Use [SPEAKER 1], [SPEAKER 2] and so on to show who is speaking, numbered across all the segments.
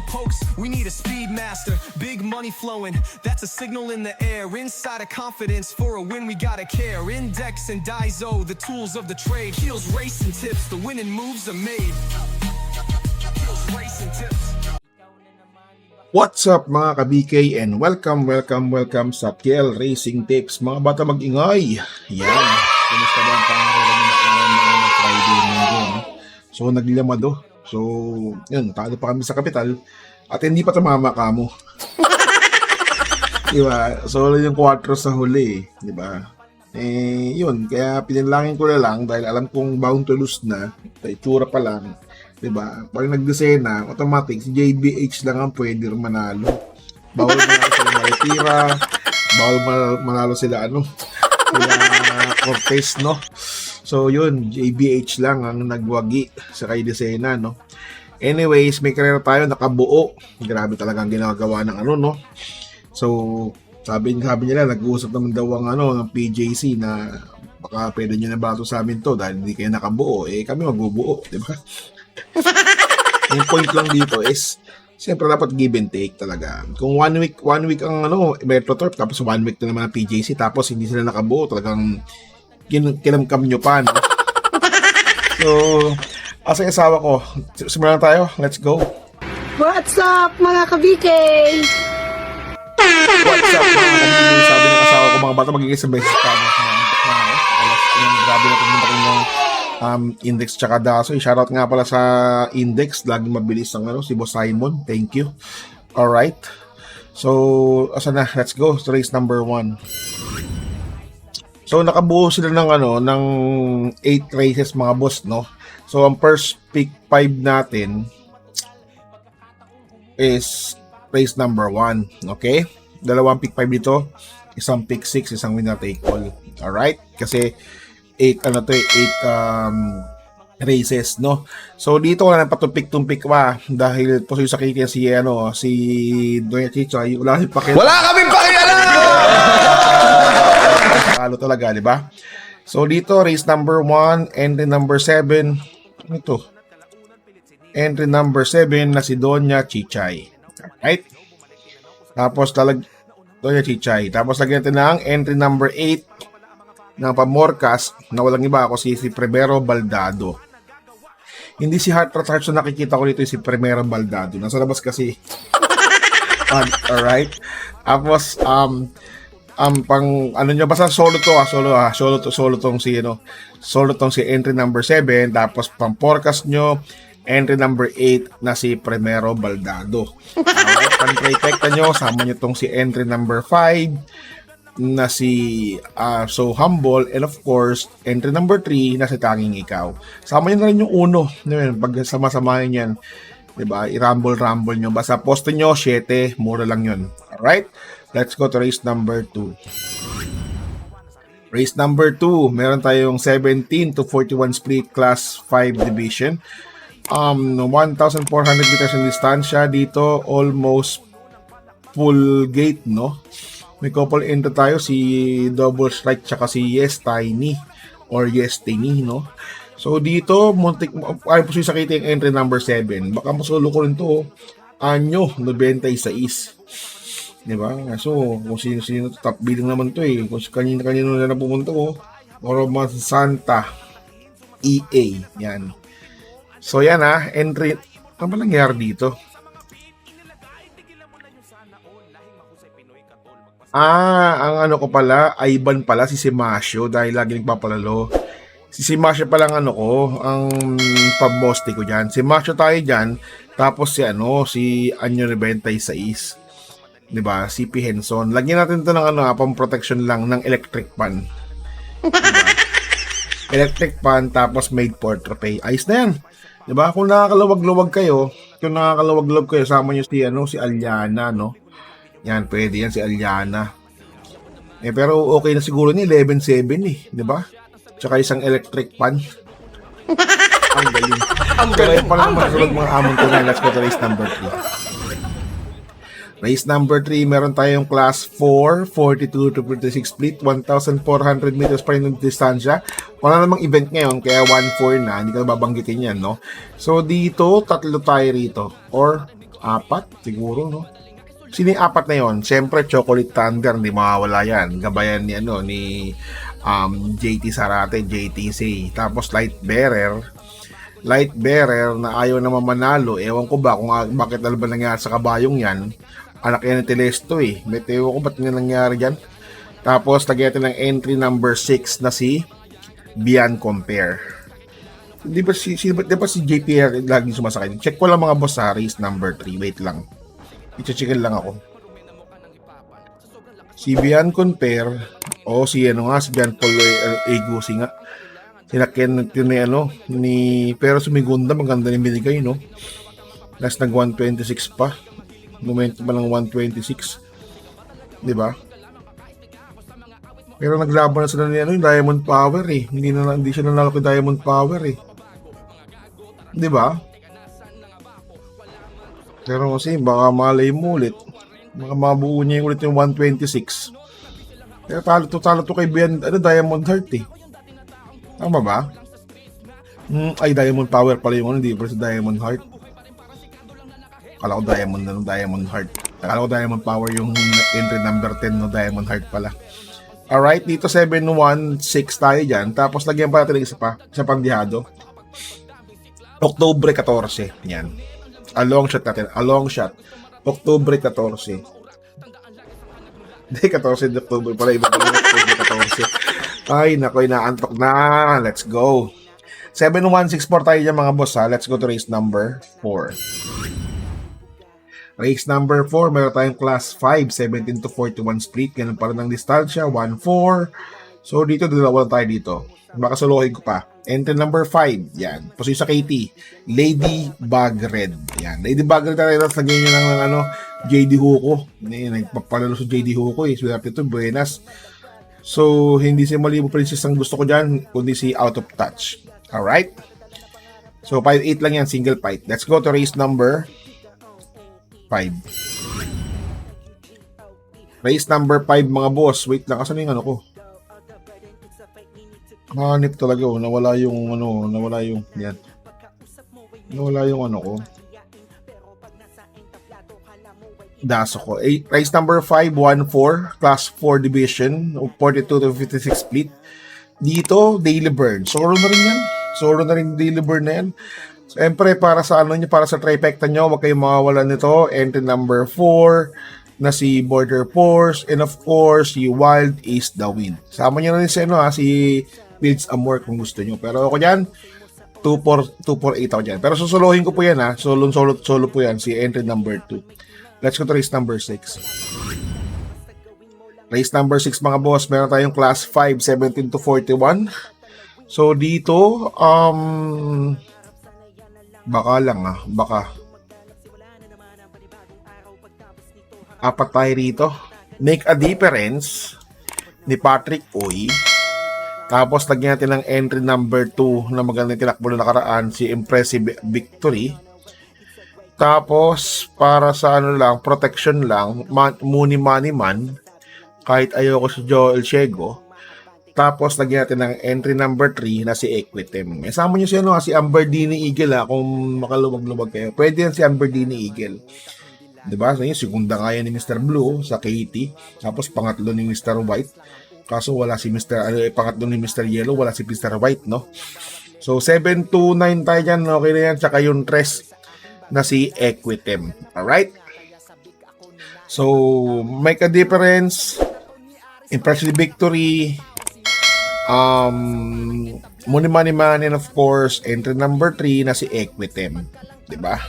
[SPEAKER 1] pokes, we need a speed master. Big money flowing, that's a signal in the air. Inside of confidence, for a win we gotta care. Index and Daiso, the tools of the trade. Heels, racing tips, the winning moves are made. Heels, racing tips.
[SPEAKER 2] What's up mga ka-BK and welcome sa KL Racing Tips. Mga bata mag-ingay. Yan. Kumusta ba ang pangaralan ng Friday ngayon? So naglamado. So yun, talo pa kami sa kapital at hindi pa tumama kamo. Diba? So yung 4 sa huli, diba? Yun, kaya pinalangin ko na lang dahil alam kong bound to lose na. Itsura pa lang. Diba? Pag nagdesena, automatic, si JBH lang ang pwede manalo. Bawal manalo sila Maritira, bawal manalo sila sila Cortez, no? So yun, JBH lang ang nagwagi sa kay Desena, no? Anyways, may karera tayo, nakabuo. Grabe talaga ang ginagawa ng no? So, sabi nila, nag-uusap naman daw ang PJC na baka pwede nyo na bato sa amin to dahil hindi kayo nakabuo. Kami magbubuo, di ba? Yung point lang dito is siyempre dapat give and take talaga. Kung one week ang Metroturf tapos 1 week na naman ang PJC tapos hindi sila nakabuo, talagang kinamkam nyo pa, no? So, asa yung asawa ko, simulan na tayo, let's go.
[SPEAKER 3] What's up mga ka-BK?
[SPEAKER 2] What's up mga kabili? Sabi ng asawa ko, mga bata magiging sa beses pa. Grabe na pumunta ng Index tsaka Daso. Shoutout nga pala sa Index. Laging mabilis ang si Boss Simon. Thank you. Alright. So, asa na? Let's go. So, race number 1. So, nakabuo sila ng 8 races mga boss, no? So, ang first pick 5 natin is race number 1. Okay? Dalawang pick 5 dito. Isang pick 6, isang winner take all. Alright? Kasi 8 races, no? So dito ko na patumpik-tumpik pa dahil po sa sakit si Doña Chicha, wala kaming pakialam. Talo talaga, di ba? So dito race number 1, entry number 7. Ito. Entry number 7 na si Doña Chichay. Right? Tapos Doña Chichay. Tapos lagyan natin ng entry number 8 ng Pamorcas na walang iba ako si Primero Baldado. Hindi si Heart so nakikita ko dito si Primero Baldado. Nasa labas kasi. Alright. Tapos pang basta solo tong si entry number 7 tapos Pamorcas nyo entry number 8 na si Primero Baldado. Pang-protecta nyo, sama nyo tong si entry number 5 na si So Humble, and of course entry number 3 na si Tanging Ikaw. Sama nyo na rin yung uno, pag sama-samahin yan, diba? I-rumble nyo, basta poste nyo 7, mura lang yun. Alright, let's go to race number 2. Race number 2, meron tayong 17 to 41 split class 5 division. 1,400 meters in distansya dito, almost full gate, no? May couple entry tayo, si Double Strike tsaka si Yes Tiny or Yes Tiny, no? So dito, ay po sa kita yung entry number 7. Baka masulo ko rin to, Anyo 96. Diba? So, kung sino top bidding naman to kung kanino na pumunta ko, Oroman Santa EA, yan. So yan entry, ano ba nangyari dito? Ang ko pala, Ivan pala, si Simasio, dahil lagi nagpapalalo. Si Simasio pala ang ang pamboste ko dyan. Simasio tayo dyan, tapos si Anyo 96. Diba? CP Henson. Lagyan natin ito ng pang-protection lang ng electric pan. Diba? Electric pan, tapos made for trophy. Ayos na yan. Diba? Kung nakakaluwag-luwag kayo, sama nyo si Aliana, no? Yan, pwede yan si Aliana. Pero okay na siguro ni 11-7 di ba? Tsaka isang electric pan. Ang galing. Ang galing pa lang mga amon ko na. Let's go to race number 3. Race number 3, meron tayong class 4, 42 to 56 split, 1,400 meters pa rin ng distansya. Wala namang event ngayon, kaya 1-4 na, hindi ka babanggitin yan, no? So, dito, tatlo tayo rito. Or, 4 siguro, no? Sino yung 4 na yon? Siyempre, Chocolate Thunder, hindi mawawala yan. Gabayan ni, JT Sarate, JTC. Tapos Light Bearer na ayaw naman manalo. Ewan ko ba kung bakit ba nangyari sa kabayong yan. Anak yan ni Telesto eh. Ewan ko ba't nga nangyari dyan. Tapos, lagyan natin ng entry number 6 na si Beyond Compare. Di ba si JPR lagi sumasakay? Check ko lang mga boss sa race number 3. Wait lang. I-checkin lang ako. Si Beyond Compare o si John Paul Egusi nga. Sinakyan ni pero sumigunda maganda yung binigay, no? Last nag 126 pa. Momento pa lang 126. Di ba? Pero naglaban na sila ni yung Diamond Power eh. Hindi siya nanalo kay Diamond Power eh. Di ba? Pero kasi baka malay mo ulit. Baka mabuo niya ulit yung 126. Pero talo to kay Diamond Heart eh. Tama ba? Ay, Diamond Power pala yung hindi pa sa Diamond Heart. Akala ko Diamond Heart. Akala ko Diamond Power yung entry number 10 no Diamond Heart pala. Alright, dito 716 tayo dyan. Tapos lagyan pa natin isa pang dihado. Oktubre 14. Yan. A long shot. Oktubre 14. Hindi, 14 de Oktubre pala. Iba pala Oktubre 14. Ay, naku, inaantok na. Let's go. 7164 tayo dyan mga boss ha. Let's go to race number 4. Race number 4, meron tayong class 5, 17 to 41 split. Ganun pa rin ang distansya, 1-4. So, dito, dalawa tayo dito. Baka suluhin ko pa. Entry number 5, yan. Position sa KT, Lady Bug Red. Yan. Lady Bug Red tayo, lagyan nyo ng JD Huko. Nagpapalalo sa JD Huko eh. Swerte ito, buenas. So, hindi si Malibu Princess ang gusto ko dyan, kundi si Out of Touch. Alright? So, 5-8 lang yan, single fight. Let's go to race number 5. Race number 5 mga boss. Wait lang, asan yung ko? Hanip talaga oh. Nawala yung yan. Nawala yung ko. Daso ko. Race number 5, 1-4. Class 4 division. 42 to 56 split. Dito, Daily Bird. Soro na rin yan. Soro na rin Daily Bird na yan. Siyempre, para sa para sa trifecta nyo, huwag kayong mawawalan nito. Entry number 4 na si Border Force, and of course, si Wild Is the Wind. Sama nyo na rin si Builds Amor kung gusto nyo. Pero ako dyan, 248 ako dyan. Pero susuluhin ko po yan ha. Solo po yan, si entry number 2. Let's go to race number 6. Race number 6 mga boss, meron tayong class 5, 17 to 41. So dito, baka apat tayo rito. Make a Difference ni Patrick Uy. Tapos lagyan natin ng entry number 2 na magandang tinakbo na nakaraan, si Impressive Victory. Tapos para sa protection lang, Money Man, kahit ayoko si Joel Ciego. Tapos lagyan natin ng entry number 3 na si Equitem. Isama nyo si Amberdini Eagle kung makaluwag-luwag kayo. Pwede yan si Amberdini Eagle. Diba? So, segunda nga yan ni Mr. Blue sa Katie. Tapos pangatlo ni Mr. White. Kaso wala si pangatlo ni Mr. Yellow, wala si Mr. White, no? So 7-2-9 tayo dyan. Okay na yan. Tsaka yung tres na si Equitem. Alright? So, Make a Difference, Impressive Victory, Money Man, and of course, entry number 3 na si Equitem. Diba?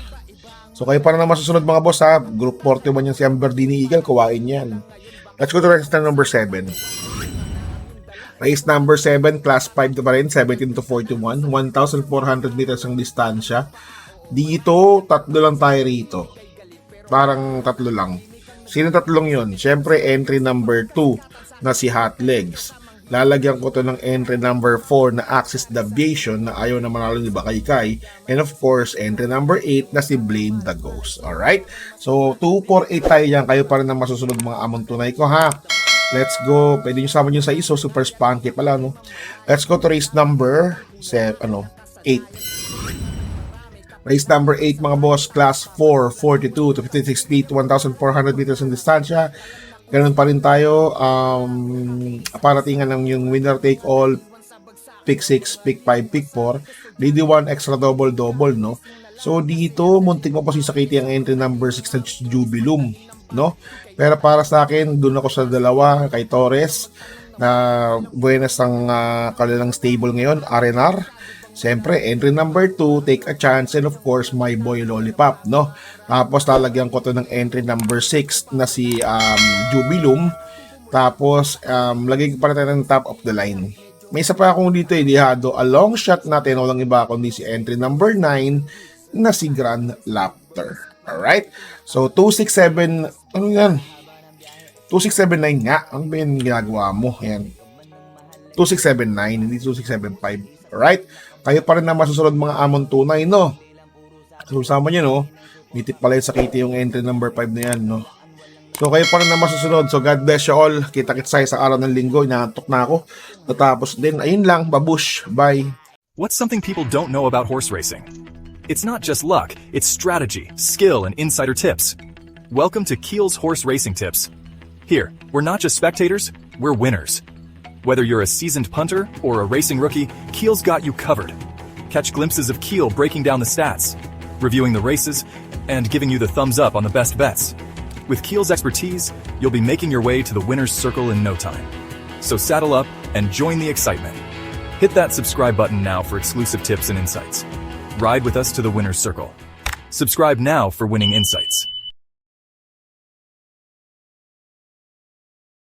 [SPEAKER 2] So, kayo para na masusunod mga boss ha. Group 41 yung si Amberdini Eagle. Kuwain yan. Let's go to race number 7. Race number 7, class 5 pa rin, 17 to 41. 1,400 meters ang distansya. Dito, tatlo lang tayo rito. Parang tatlo lang. Sino tatlong yun? Siyempre, entry number 2 na si Hot Legs. Lalagyan ko to ng entry number 4 na Axis Deviation na ayaw na manalo ni Bakaykay. And of course, entry number 8 na si Blame the Ghost. Alright? So, 248 tayo yan. Kayo pa rin ang masusunod mga amon tunay ko ha. Let's go. Pwede nyo sama nyo sa ISO. Super spunky pala, no? Let's go to race number 8. Race number 8 mga boss, class 4, 42 to 56 feet, 1,400 meters in distansya. Ganun pa rin tayo, paratingan ng yung winner take all, pick 6, pick 5, pick 4, DD1 extra double, no? So dito, muntik mo pa sisakiti ang entry number 6 na Jubilum, no? Pero para sa akin, dun ako sa dalawa, kay Torres, na buenas ang kanilang stable ngayon, RNR. Siyempre, entry number 2, Take a Chance, and of course, My Boy Lollipop, no? Tapos, lalagyan ko to ng entry number 6 na si Jubilum. Tapos, lagay ko pa natin ng top of the line. May isa pa akong dito, ilihado, a long shot natin, walang iba kundi si entry number 9 na si Grand Lapter. Alright? So, 267, ano yan? 2679 nga. Ano ba yung ginagawa mo? Ayan. 2679, hindi 2675. Alright? Kayo pa rin na masusunod mga amon tunay, no? So, sama nyo, no? Mitik pala yung sakiti yung entry number 5 na yan, no? So, kayo pa rin na masusunod. So, God bless you all. Kita-kits tayo sa araw ng linggo. Inaantok na ako. Natapos din. Ayun lang. Babush. Bye.
[SPEAKER 4] What's something people don't know about horse racing? It's not just luck, it's strategy, skill, and insider tips. Welcome to Keel's Horse Racing Tips. Here, we're not just spectators, we're winners. Whether you're a seasoned punter or a racing rookie, Keel's got you covered. Catch glimpses of Keel breaking down the stats, reviewing the races, and giving you the thumbs up on the best bets. With Keel's expertise, you'll be making your way to the winner's circle in no time. So saddle up and join the excitement. Hit that subscribe button now for exclusive tips and insights. Ride with us to the winner's circle. Subscribe now for winning insights.